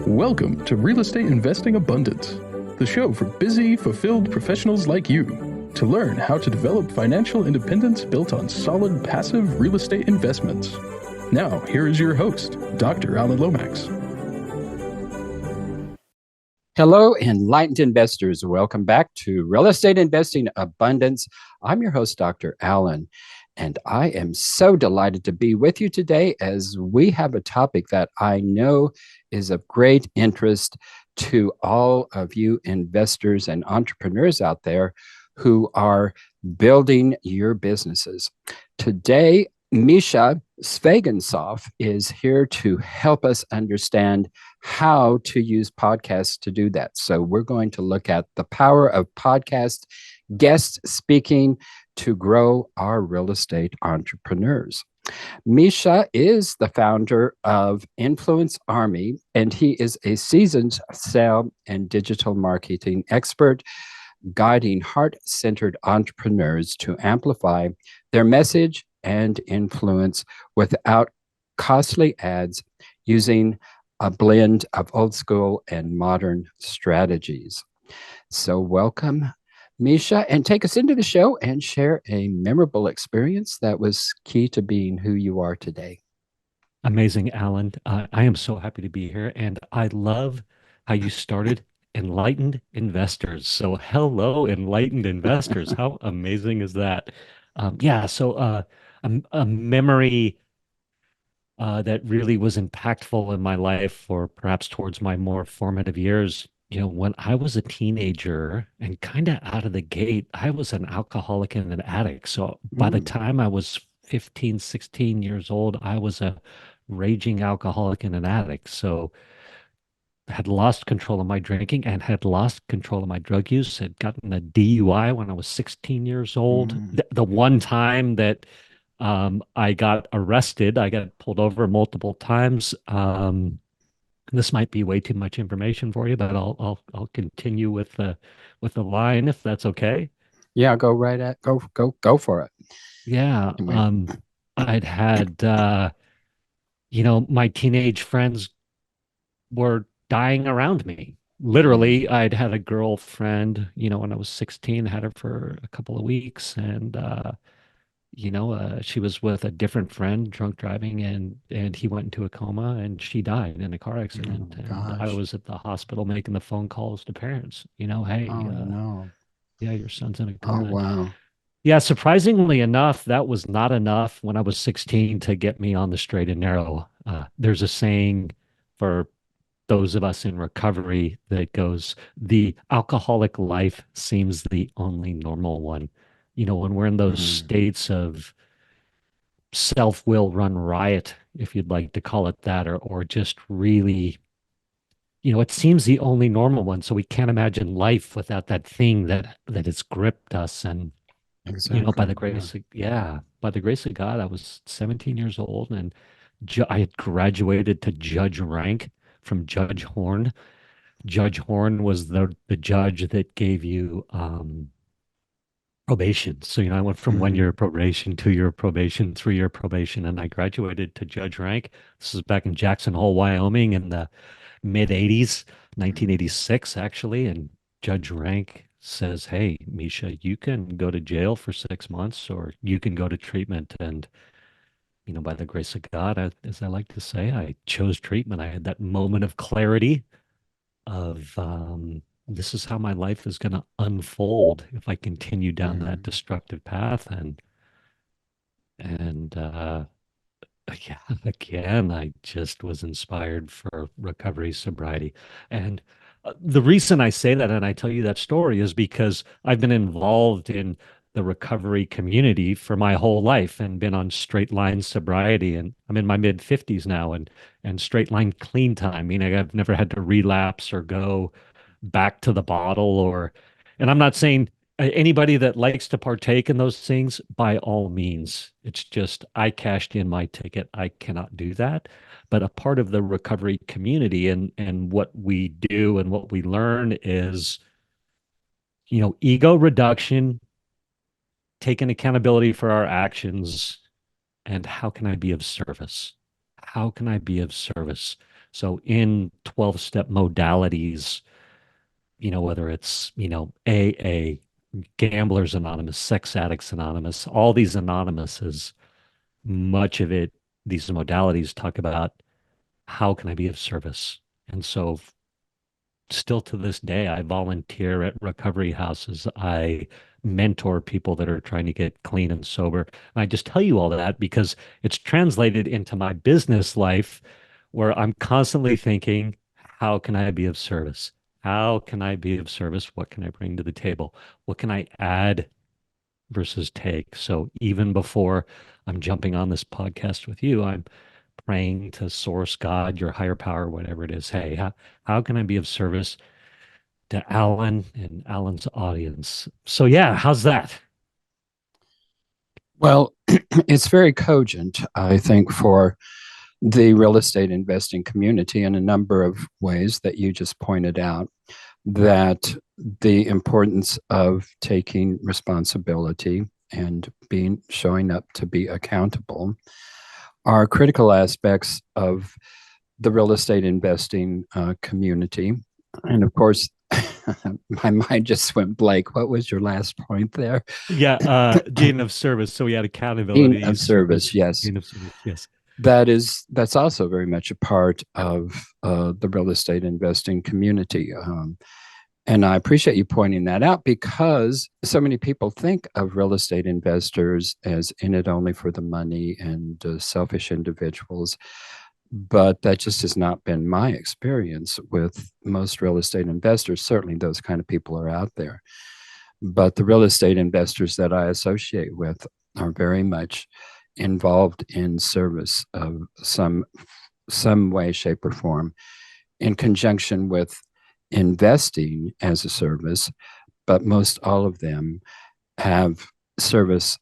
Welcome to Real Estate Investing Abundance, the show for busy, fulfilled professionals like you to learn how to develop financial independence built on solid, passive real estate investments. Now, here is your host, Dr. Alan Lomax. Hello, enlightened investors. Welcome back to Real Estate Investing Abundance. I'm your host, Dr. Alan, and I am so delighted to be with you today as we have a topic that I know is of great interest to all of you investors and entrepreneurs out there who are building your businesses. Today, Mischa Zvegintzov is here to help us understand how to use podcasts to do that. So we're going to look at the power of podcast guest speaking to grow our real estate entrepreneurs. Misha is the founder of Influence Army, and he is a seasoned sales and digital marketing expert, guiding heart-centered entrepreneurs to amplify their message and influence without costly ads, using a blend of old school and modern strategies. So welcome, Misha, and take us into the show and share a memorable experience that was key to being who you are today. Amazing, Alan. I am so happy to be here, and I love how you started enlightened investors. So hello, enlightened investors. How amazing is that? A memory that really was impactful in my life, or perhaps towards my more formative years. When I was a teenager and kind of out of the gate, I was an alcoholic and an addict. So by the time I was 15, 16 years old, I was a raging alcoholic and an addict. So I had lost control of my drinking and had lost control of my drug use. Had gotten a DUI when I was 16 years old. The one time that I got arrested, I got pulled over multiple times. This might be way too much information for you, but I'll continue with the line if that's okay. Yeah, go for it. Yeah. I'd had my teenage friends were dying around me. Literally, I'd had a girlfriend, when I was 16, had her for a couple of weeks, and she was with a different friend, drunk driving, and he went into a coma, and she died in a car accident. And I was at the hospital making the phone calls to parents. Hey, no. Yeah, your son's in a Oh, coma. wow. Yeah, surprisingly enough, that was not enough when I was 16 to get me on the straight and narrow. There's a saying for those of us in recovery that goes, the alcoholic life seems the only normal one. When we're in those states of self-will run riot, if you'd like to call it that, or just really, it seems the only normal one. So we can't imagine life without that thing that has gripped us. And Exactly. by the grace of God, I was 17 years old, and I had graduated to judge rank from Judge Horn. Judge Horn was the judge that gave you probation. So, I went from 1 year probation, 2 year probation, 3 year probation, and I graduated to judge rank. This is back in Jackson Hole, Wyoming in the mid 80s, 1986, actually. And Judge Rank says, "Hey, Misha, you can go to jail for 6 months or you can go to treatment." And, by the grace of God, as I like to say, I chose treatment. I had that moment of clarity of this is how my life is going to unfold if I continue down that destructive path. And yeah, again, I just was inspired for recovery, sobriety. And the reason I say that and I tell you that story is because I've been involved in the recovery community for my whole life and been on straight line sobriety. And I'm in my mid 50s now, and straight line clean time, meaning I've never had to relapse or go back to the bottle and I'm not saying anybody that likes to partake in those things, by all means. It's just I cashed in my ticket. I cannot do that. But a part of the recovery community and what we do and what we learn is, ego reduction, taking accountability for our actions, and how can I be of service? how can I be of service? So in 12-step modalities, whether it's, AA, Gamblers Anonymous, Sex Addicts Anonymous, all these anonymouses, much of it, these modalities talk about how can I be of service? And so still to this day, I volunteer at recovery houses. I mentor people that are trying to get clean and sober. And I just tell you all that because it's translated into my business life where I'm constantly thinking, how can I be of service? How can I be of service? What can I bring to the table? What can I add versus take? So even before I'm jumping on this podcast with you, I'm praying to source, God, your higher power, whatever it is. Hey, how can I be of service to Alan and Alan's audience? So yeah, how's that? Well, it's very cogent, I think, for the real estate investing community in a number of ways that you just pointed out, that the importance of taking responsibility and showing up to be accountable are critical aspects of the real estate investing community. And of course, my mind just went blank. What was your last point there? Yeah, Dean of service. So we had Being accountability, of service, service, yes. Dean of service. Yes. That's also very much a part of the real estate investing community. And I appreciate you pointing that out because so many people think of real estate investors as in it only for the money and selfish individuals. But that just has not been my experience with most real estate investors. Certainly, those kind of people are out there. But the real estate investors that I associate with are very much involved in service of some way, shape, or form in conjunction with investing as a service, but most all of them have service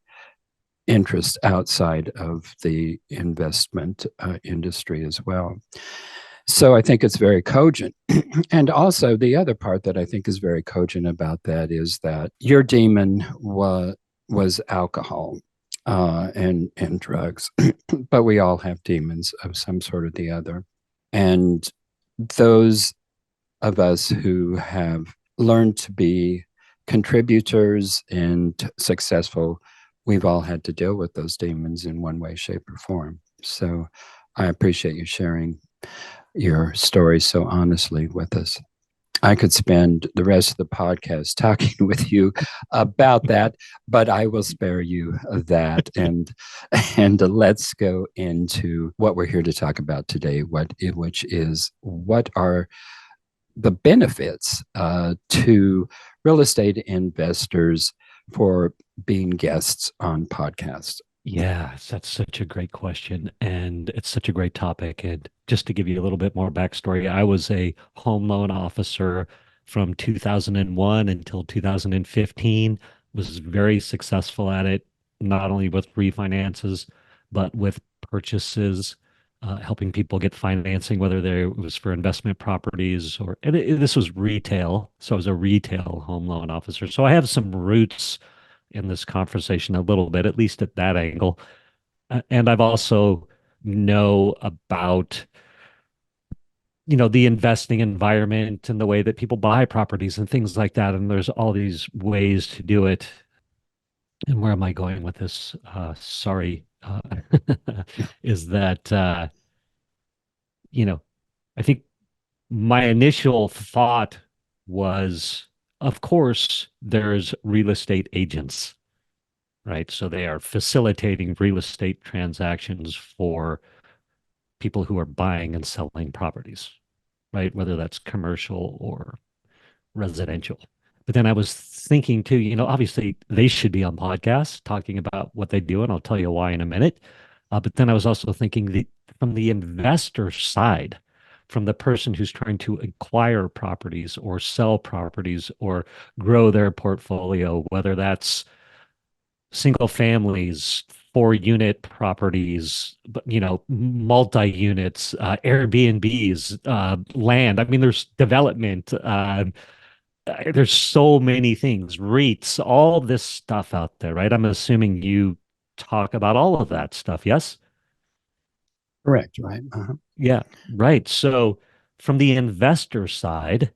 interest outside of the investment industry as well. So I think it's very cogent. And also, the other part that I think is very cogent about that is that your demon was alcohol and drugs, but we all have demons of some sort or the other. And those of us who have learned to be contributors and successful, we've all had to deal with those demons in one way, shape, or form. So I appreciate you sharing your story so honestly with us. I could spend the rest of the podcast talking with you about that, but I will spare you that. And let's go into what we're here to talk about today, which is what are the benefits to real estate investors for being guests on podcasts. Yeah, that's such a great question. And it's such a great topic. And just to give you a little bit more backstory, I was a home loan officer from 2001 until 2015, was very successful at it, not only with refinances, but with purchases, helping people get financing, whether it was for investment properties or this was retail. So I was a retail home loan officer. So I have some roots in this conversation a little bit, at least at that angle. And I've also know about, the investing environment and the way that people buy properties and things like that. And there's all these ways to do it. And where am I going with this? Sorry, is that, I think my initial thought was, of course, there's real estate agents, right? So they are facilitating real estate transactions for people who are buying and selling properties, right? Whether that's commercial or residential. But then I was thinking too, obviously they should be on podcasts talking about what they do, and I'll tell you why in a minute. But then I was also thinking from the investor side, from the person who's trying to acquire properties or sell properties or grow their portfolio, whether that's single families, 4-unit properties, but multi-units, Airbnbs, land. I mean, there's development. There's so many things, REITs, all this stuff out there, right? I'm assuming you talk about all of that stuff, yes? Correct, right? Yeah, right. So from the investor side,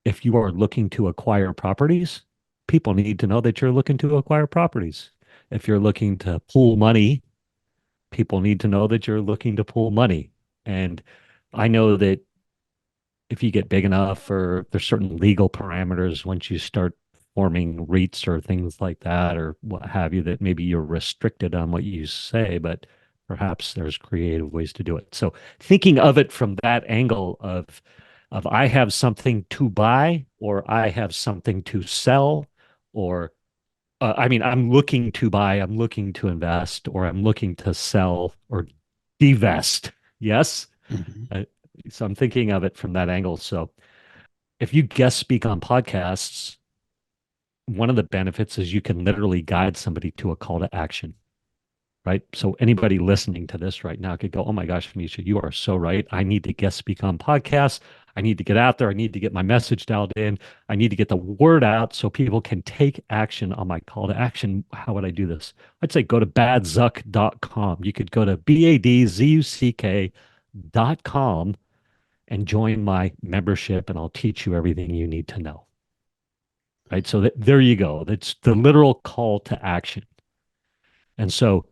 if you are looking to acquire properties, people need to know that you're looking to acquire properties. If you're looking to pool money, people need to know that you're looking to pool money. And I know that if you get big enough, or there's certain legal parameters once you start forming REITs or things like that, or what have you, that maybe you're restricted on what you say, but perhaps there's creative ways to do it. So thinking of it from that angle of I have something to buy, or I have something to sell, or I mean, I'm looking to buy, I'm looking to invest, or I'm looking to sell or divest. Yes. Mm-hmm. Uh, so I'm thinking of it from that angle. So if you guest speak on podcasts, one of the benefits is you can literally guide somebody to a call to action, right? So anybody listening to this right now could go, "Oh my gosh, Misha, you are so right. I need to guest speak on podcasts. I need to get out there. I need to get my message dialed in. I need to get the word out so people can take action on my call to action. How would I do this?" I'd say go to badzuck.com. You could go to badzuck.com and join my membership, and I'll teach you everything you need to know. Right. So there you go. That's the literal call to action. And so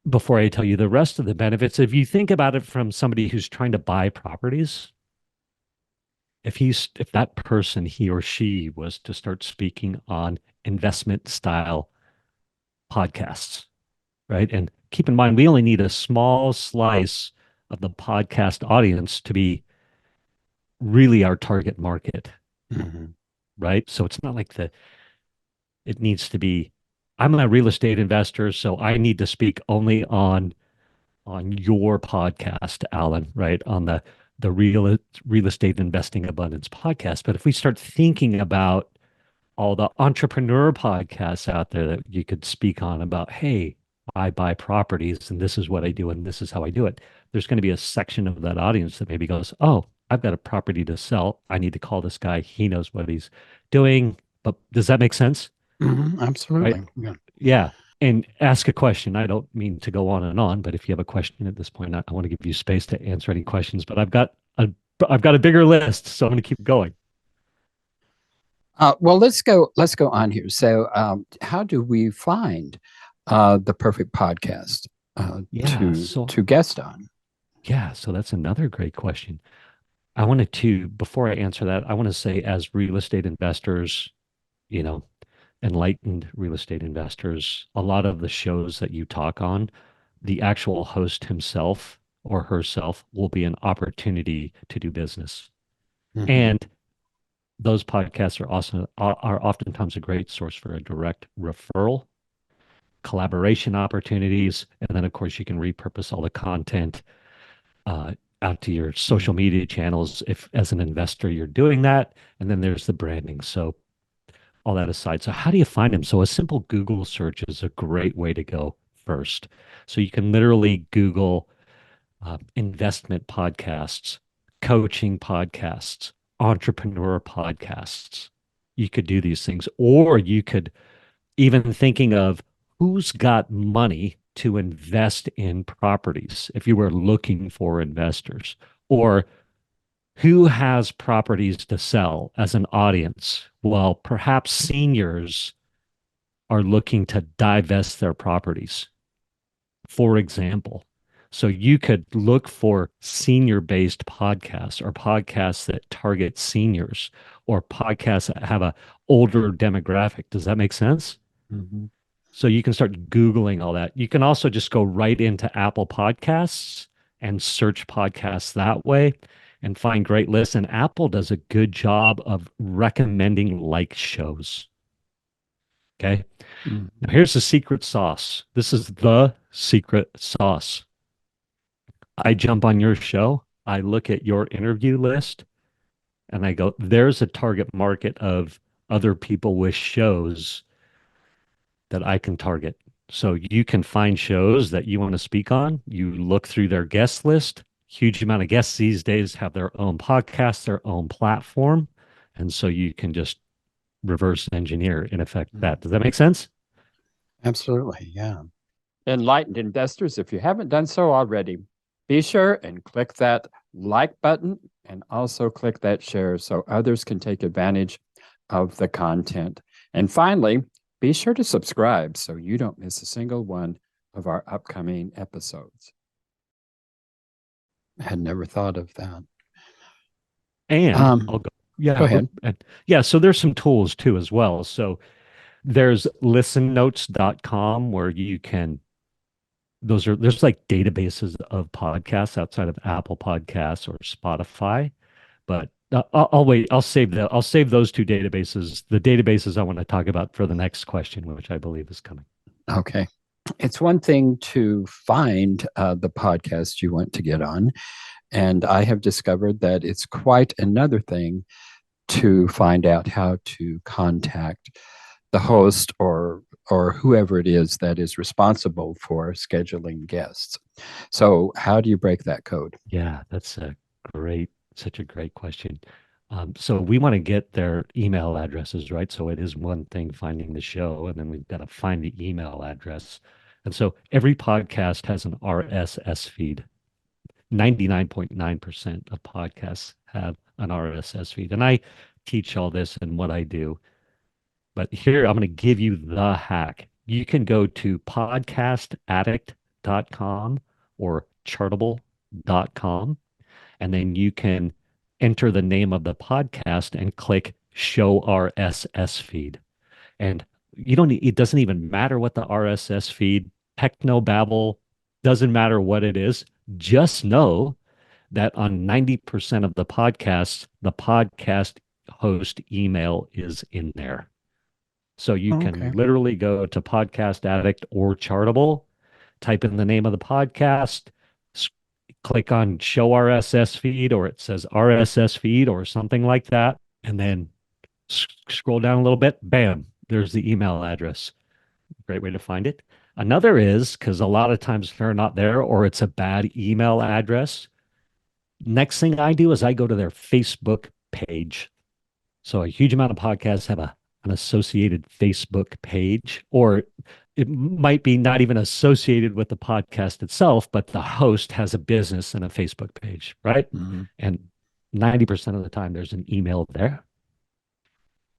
before I tell you the rest of the benefits, if you think about it from somebody who's trying to buy properties, if that person, he or she, was to start speaking on investment style podcasts, right? And keep in mind, we only need a small slice of the podcast audience to be really our target market, Mm-hmm. right? So it's not like it needs to be, I'm a real estate investor, so I need to speak only on your podcast, Alan, right? On the real estate investing abundance podcast. But if we start thinking about all the entrepreneur podcasts out there that you could speak on about, hey, I buy properties and this is what I do and this is how I do it. There's going to be a section of that audience that maybe goes, "Oh, I've got a property to sell. I need to call this guy. He knows what he's doing." But does that make sense? Mm-hmm. Right? Absolutely. Yeah. Yeah. And ask a question. I don't mean to go on and on, but if you have a question at this point, I want to give you space to answer any questions. But I've got a bigger list, so I'm going to keep going. Well, let's go on here. So, how do we find the perfect podcast Yeah. So to guest on? yeah, so that's another great question. I wanted to, before I answer that, I want to say, as real estate investors, you know, enlightened real estate investors, a lot of the shows that you talk on, the actual host himself or herself will be an opportunity to do business. Mm-hmm. And those podcasts are oftentimes a great source for a direct referral, collaboration opportunities, and then of course you can repurpose all the content uh, out to your social Mm-hmm. media channels if, as an investor, you're doing that. And then there's the branding. So all that aside, so how do you find them? So a simple Google search is a great way to go first. So you can literally Google investment podcasts, coaching podcasts, entrepreneur podcasts. You could do these things, or you could even thinking of who's got money to invest in properties if you were looking for investors, or who has properties to sell as an audience. Well, perhaps seniors are looking to divest their properties, for example. So you could look for senior based podcasts, or podcasts that target seniors, or podcasts that have a older demographic. Does that make sense? Mm-hmm. So you can start Googling all that. You can also just go right into Apple Podcasts and search podcasts that way and find great lists. And Apple does a good job of recommending like shows. Okay. Now, Mm-hmm. here's the secret sauce. This is the secret sauce. I jump on your show, I look at your interview list, and I go, there's a target market of other people with shows that I can target. So you can find shows that you want to speak on. You look through their guest list. Huge amount of guests these days have their own podcast, their own platform. And so you can just reverse engineer, in effect, that. Does that make sense? Absolutely. Yeah. Enlightened investors, if you haven't done so already, be sure and click that like button and also click that share so others can take advantage of the content. And finally, be sure to subscribe so you don't miss a single one of our upcoming episodes. I had never thought of that. And I'll go. Yeah, go ahead. Yeah, so there's some tools too as well. So there's listennotes.com where you can there's like databases of podcasts outside of Apple Podcasts or Spotify. But I'll wait. I'll save those two databases. The databases I want to talk about for the next question, which I believe is coming. Okay. It's one thing to find the podcast you want to get on. And I have discovered that it's quite another thing to find out how to contact the host or whoever it is that is responsible for scheduling guests. So how do you break that code? Yeah, that's such a great question. So we want to get their email addresses, right? So it is one thing finding the show, and then we've got to find the email address. And so every podcast has an RSS feed. 99.9% of podcasts have an RSS feed. And I teach all this in what I do. But here, I'm going to give you the hack. You can go to podcastaddict.com or chartable.com, and then you can enter the name of the podcast and click show RSS feed. And it doesn't even matter what the RSS feed, technobabble, doesn't matter what it is. Just know that on 90% of the podcasts, the podcast host email is in there. So you can literally go to Podcast Addict or Chartable, type in the name of the podcast, click on show RSS feed, or it says RSS feed or something like that, and then scroll down a little bit, bam, there's the email address. Great way to find it. Another is, because a lot of times they're not there or it's a bad email address, next thing I do is I go to their Facebook page. So a huge amount of podcasts have an associated Facebook page, or it might be not even associated with the podcast itself, but the host has a business and a Facebook page, right? Mm-hmm. And 90% of the time there's an email there.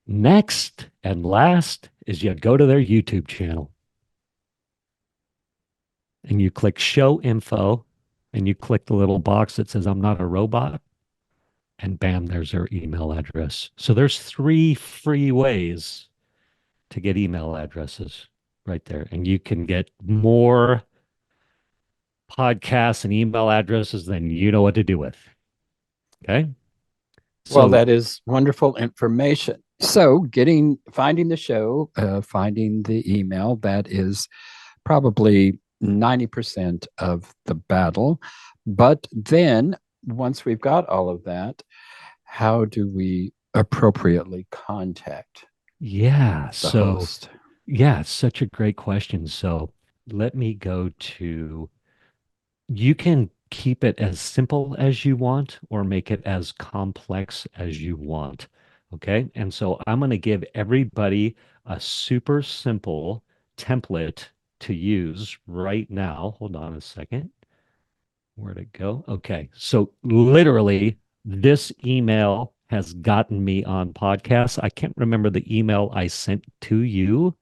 Next and last is you go to their YouTube channel and you click show info and you click the little box that says I'm not a robot, and bam, there's their email address. So there's 3 free ways to get email addresses right there. And you can get more podcasts and email addresses than you know what to do with. Okay. Well, that is wonderful information. So finding the show, finding the email, that is probably 90% of the battle. But then once we've got all of that, how do we appropriately contact the host? Yeah, it's such a great question. So let me go to, you can keep it as simple as you want or make it as complex as you want. Okay. And so I'm going to give everybody a super simple template to use right now. Hold on a second. Where'd it go? Okay. So literally, this email has gotten me on podcasts. I can't remember the email I sent to you,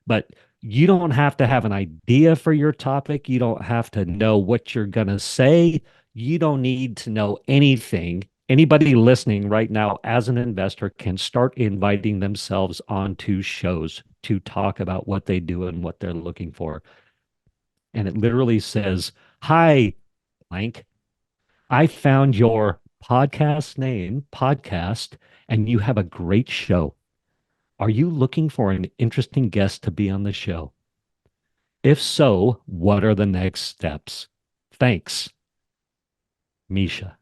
but you don't have to have an idea for your topic. You don't have to know what you're going to say. You don't need to know anything. Anybody listening right now as an investor can start inviting themselves onto shows to talk about what they do and what they're looking for. And it literally says, hi, blank. I found your podcast, and you have a great show. Are you looking for an interesting guest to be on the show? If so, what are the next steps? Thanks, Misha.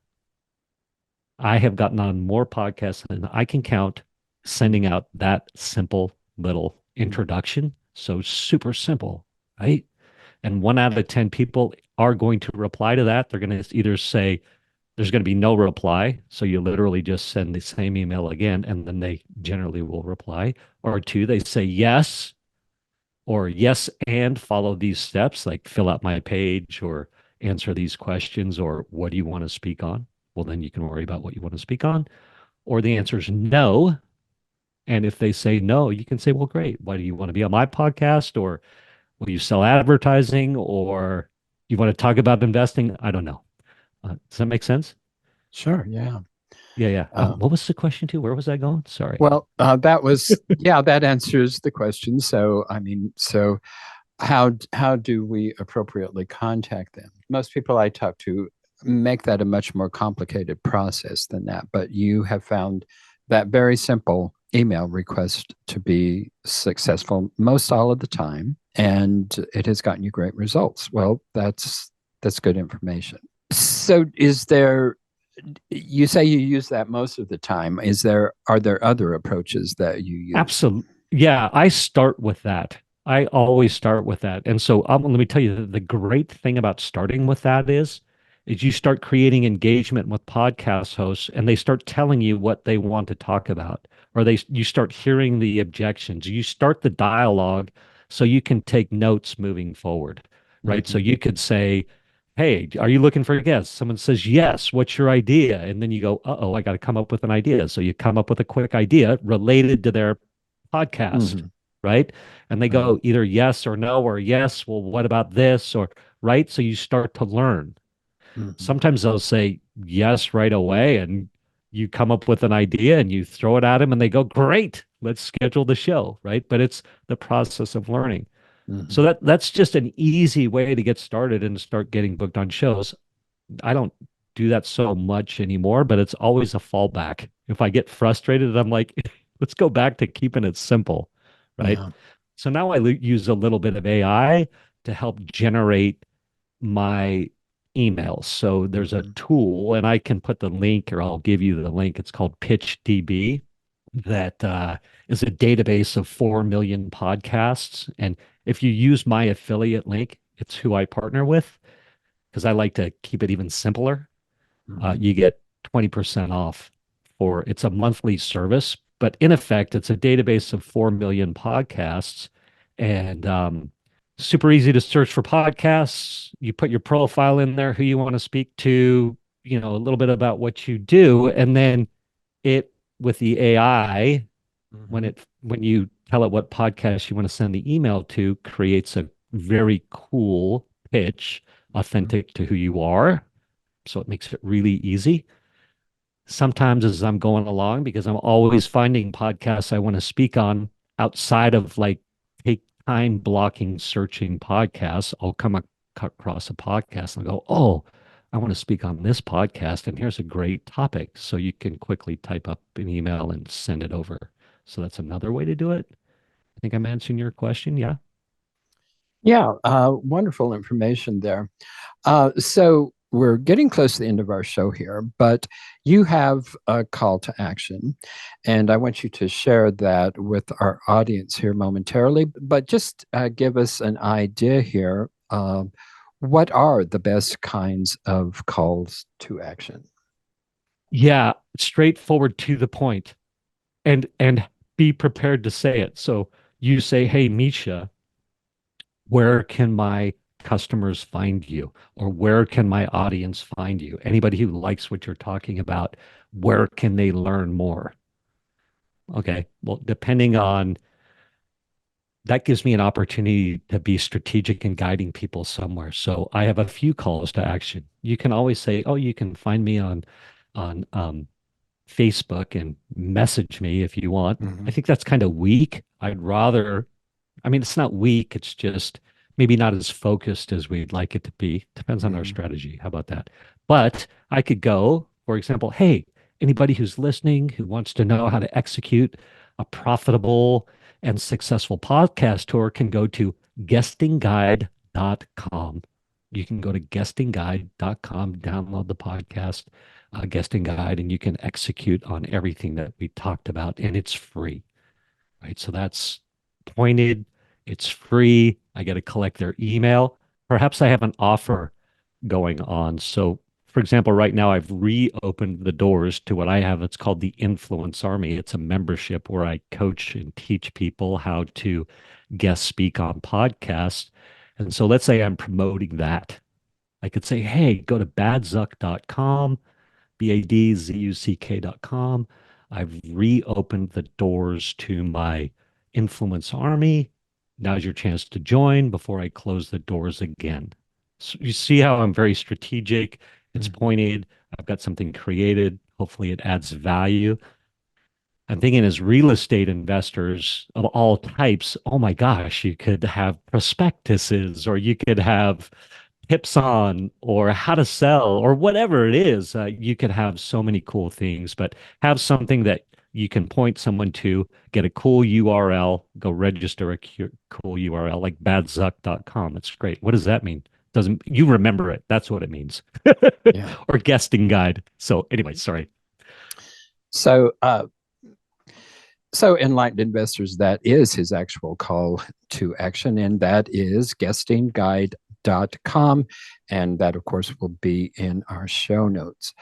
I have gotten on more podcasts than I can count, sending out that simple little introduction. So super simple, right? And 1 out of 10 people are going to reply to that. They're going to either say, there's going to be no reply. So you literally just send the same email again, and then they generally will reply. Or 2, they say yes, or yes, and follow these steps, like fill out my page or answer these questions, or what do you want to speak on? Well, then you can worry about what you want to speak on. Or the answer is no. And if they say no, you can say, well, great. Why do you want to be on my podcast? Or will you sell advertising? Or you want to talk about investing? I don't know. Does that make sense? Sure. Yeah. Yeah, yeah. Um, What was the question too? Where was I going? Sorry. well, that was, yeah, that answers the question. So, I mean, so how do we appropriately contact them? Most people I talk to make that a much more complicated process than that, but you have found that very simple email request to be successful most all of the time, and it has gotten you great results. Well, that's good information. So is there, you say you use that most of the time. Are there other approaches that you use? Absolutely. Yeah, I start with that. I always start with that. And so let me tell you, the great thing about starting with that is you start creating engagement with podcast hosts and they start telling you what they want to talk about, or you start hearing the objections. You start the dialogue so you can take notes moving forward, right? So Mhm. you could say, hey, are you looking for a guest? Someone says, yes. What's your idea? And then you go, uh-oh, I got to come up with an idea. So you come up with a quick idea related to their podcast, Mhm. right? And they Right. go either yes or no, or yes, well, what about this? Or right. So you start to learn. Mhm. Sometimes they'll say yes right away, and you come up with an idea and you throw it at them, and they go, great, let's schedule the show, right? But it's the process of learning. So Mhm. that's just an easy way to get started and start getting booked on shows. I don't do that so much anymore, but it's always a fallback. If I get frustrated, I'm like, let's go back to keeping it simple, right? Yeah. So now I use a little bit of AI to help generate my emails. So there's a Mhm. tool, and I can put the link, or I'll give you the link. It's called PitchDB. That is a database of 4 million podcasts. And if you use my affiliate link, it's who I partner with because I like to keep it even simpler. Mhm. You get 20% off for it's a monthly service, but in effect, it's a database of 4 million podcasts and super easy to search for podcasts. You put your profile in there, who you want to speak to, a little bit about what you do, and then it with the AI, Mhm. when you tell it what podcast you want to send the email to, creates a very cool pitch Mhm. authentic to who you are. So it makes it really easy. Sometimes as I'm going along, because I'm always finding podcasts I want to speak on outside of like take time blocking searching podcasts, I'll across a podcast and go, oh, I want to speak on this podcast. And here's a great topic. So you can quickly type up an email and send it over. So that's another way to do it. I think I'm answering your question. Yeah. Yeah, wonderful information there. So we're getting close to the end of our show here, but you have a call to action, and I want you to share that with our audience here momentarily. But just give us an idea here. What are the best kinds of calls to action? Yeah. Straightforward to the point and be prepared to say it. So you say, hey, Misha, where can my customers find you? Or where can my audience find you? Anybody who likes what you're talking about, where can they learn more? Okay. Well, depending on that gives me an opportunity to be strategic in guiding people somewhere. So I have a few calls to action. You can always say, "Oh, you can find me on Facebook and message me if you want." I Mhm. think that's kind of weak. I'd rather I mean, it's not weak. It's just maybe not as focused as we'd like it to be. Depends on our Mhm. strategy. How about that? But I could go, for example, hey, anybody who's listening who wants to know how to execute a profitable and successful podcast tour can go to guestingguide.com. You can go to guestingguide.com, download the podcast guesting guide, and you can execute on everything that we talked about, and it's free, right? So that's pointed, it's free. I get to collect their email. Perhaps I have an offer going on. So for example, right now I've reopened the doors to what I have. It's called the Influence Army. It's a membership where I coach and teach people how to guest speak on podcasts. And so let's say I'm promoting that. I could say, hey, go to badzuck.com, badzuck.com. I've reopened the doors to my Influence Army. Now's your chance to join before I close the doors again. So you see how I'm very strategic. It's pointed. I've got something created. Hopefully it adds value. I'm thinking as real estate investors of all types, oh my gosh, you could have prospectuses or you could have tips on or how to sell or whatever it is. You could have so many cool things, but have something that you can point someone to, get a cool URL, go register a cool URL like badzuck.com. It's great. What does that mean? Doesn't you remember it? That's what it means. Yeah. Or guesting guide. So anyway, sorry. So, so enlightened investors, that is his actual call to action, and that is guestingguide.com. And that, of course, will be in our show notes.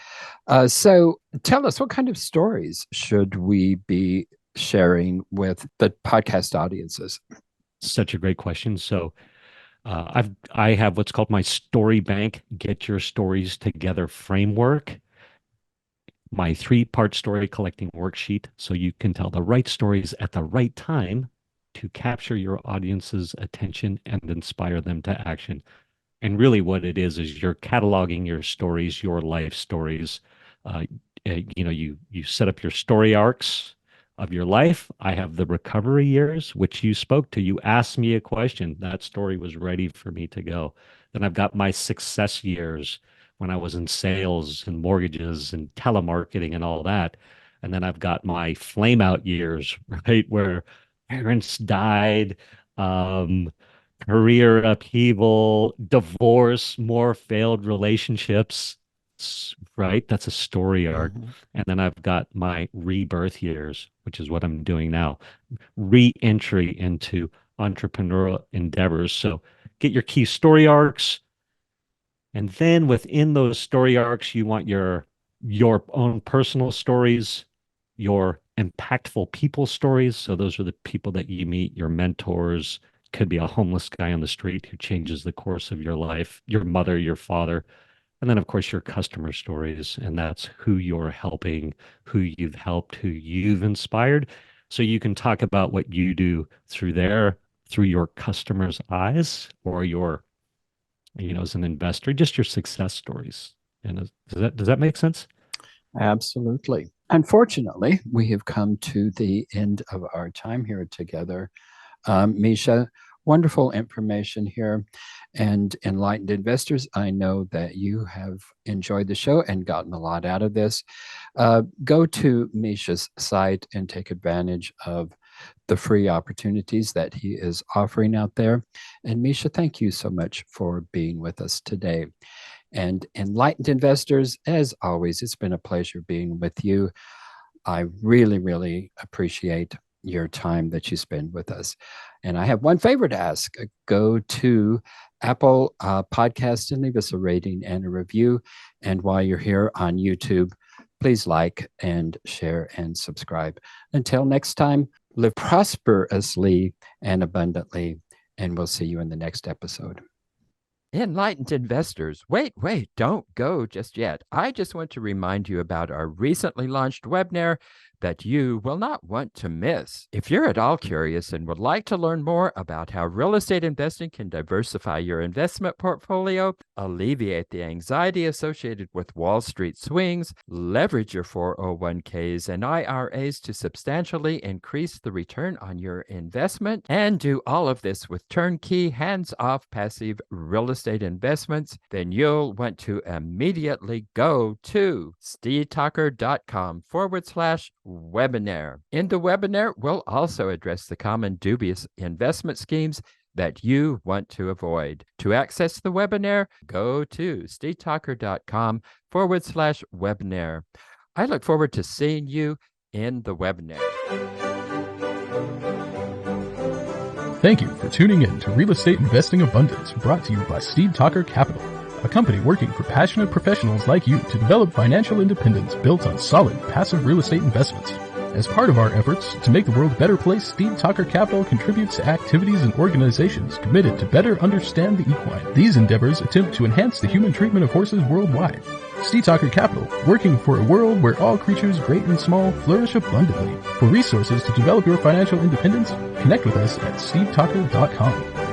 So tell us, what kind of stories should we be sharing with the podcast audiences? Such a great question. So I have what's called my Story Bank Get Your Stories Together framework, my 3-part story collecting worksheet, so you can tell the right stories at the right time to capture your audience's attention and inspire them to action. And really what it is you're cataloging your stories, your life stories. You set up your story arcs of your life. I have the recovery years, which you spoke to. You asked me a question. That story was ready for me to go. Then I've got my success years when I was in sales and mortgages and telemarketing and all that. And then I've got my flame out years, right, where parents died, career upheaval, divorce, more failed relationships, right? That's a story arc. And then I've got my rebirth years, which is what I'm doing now, re-entry into entrepreneurial endeavors. So get your key story arcs. And then within those story arcs, you want your own personal stories, your impactful people stories. So those are the people that you meet, your mentors. Could be a homeless guy on the street who changes the course of your life, your mother, your father. And then, of course, your customer stories. And that's who you're helping, who you've helped, who you've inspired. So you can talk about what you do through your customers' eyes, or your, as an investor, just your success stories. And does that make sense? Absolutely. Unfortunately, we have come to the end of our time here together. Misha, wonderful information here. And enlightened investors, I know that you have enjoyed the show and gotten a lot out of this. Go to Misha's site and take advantage of the free opportunities that he is offering out there. And Misha, thank you so much for being with us today. And enlightened investors, as always, it's been a pleasure being with you. I really, really appreciate your time that you spend with us. And I have one favor to ask. Go to Apple Podcast and leave us a rating and a review. And while you're here on YouTube, please like and share and subscribe. Until next time, live prosperously and abundantly, and we'll see you in the next episode. Enlightened investors, wait, don't go just yet. I just want to remind you about our recently launched webinar that you will not want to miss. If you're at all curious and would like to learn more about how real estate investing can diversify your investment portfolio, alleviate the anxiety associated with Wall Street swings, leverage your 401ks and IRAs to substantially increase the return on your investment, and do all of this with turnkey, hands-off, passive real estate investments, then you'll want to immediately go to steedtalker.com/webinar. In the webinar, we'll also address the common dubious investment schemes that you want to avoid. To access the webinar, go to steedtalker.com/webinar. I look forward to seeing you in the webinar. Thank you for tuning in to Real Estate Investing Abundance, brought to you by Steed Talker Capital. a company working for passionate professionals like you to develop financial independence built on solid, passive real estate investments. As part of our efforts to make the world a better place, Steve Talker Capital contributes to activities and organizations committed to better understand the equine. These endeavors attempt to enhance the human treatment of horses worldwide. Steve Talker Capital, working for a world where all creatures, great and small, flourish abundantly. For resources to develop your financial independence, connect with us at stevetalker.com.